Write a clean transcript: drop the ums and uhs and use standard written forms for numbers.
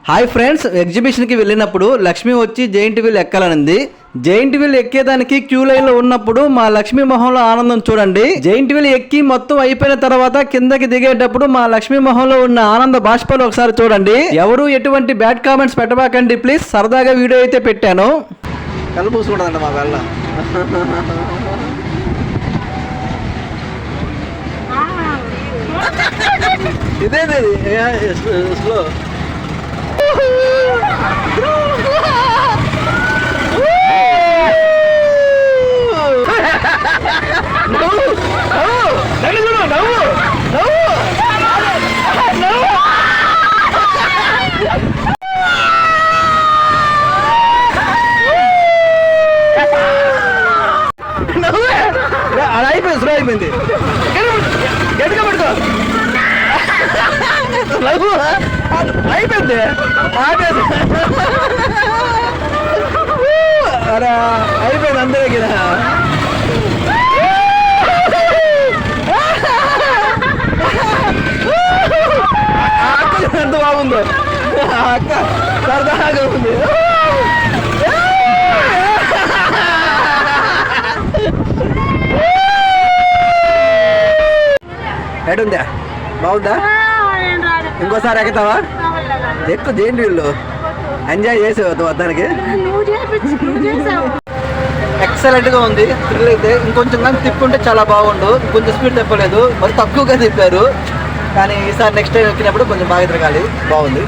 Hi friends, ఎగ్జిబిషన్కి వెళ్ళినప్పుడు లక్ష్మి వచ్చి giant wheel ఎక్కాలనింది. జైంట్ వీల్ ఎక్కేదానికి క్యూ లైన్ లో ఉన్నప్పుడు మా లక్ష్మి మొహంలో ఆనందం చూడండి. జైంట్ వీల్ ఎక్కి మొత్తం అయిపోయిన తర్వాత కిందకి దిగేటప్పుడు మా లక్ష్మి మొహంలో ఉన్న ఆనంద బాష్పాలు ఒకసారి చూడండి. ఎవరు ఎటువంటి బ్యాడ్ కామెంట్స్ పెట్టబాకండి ప్లీజ్. సరదాగా వీడియో అయితే పెట్టాను. కళ్ళు పూసుకుంటుందంట మా వెళ్ళ. ఇదేది స్లో. అలా అయిపోయింది, స్లో అయిపోయింది. గట్టిగా పడుకో. అయిపోయింది, అరే అయిపోయింది అందరికీ. అక్క ఎంత బాగుందో, అక్క సరదాగా ఉంది. ఎటుందా, బాగుందా? ఇంకోసారి ఎక్కుతావా? ఎక్కువ జైంట్ వీళ్ళు ఎంజాయ్ చేసేవద్దు దానికి. ఎక్సలెంట్ గా ఉంది. థ్రిల్ అయితే ఇంకొంచెం కానీ తిప్పుంటే చాలా బాగుండు. కొంచెం స్పీడ్ తిప్పలేదు, మరి తక్కువగా తిప్పారు. కానీ ఈసారి నెక్స్ట్ టైం ఎక్కినప్పుడు కొంచెం బాగా తిరగాలి. బాగుంది.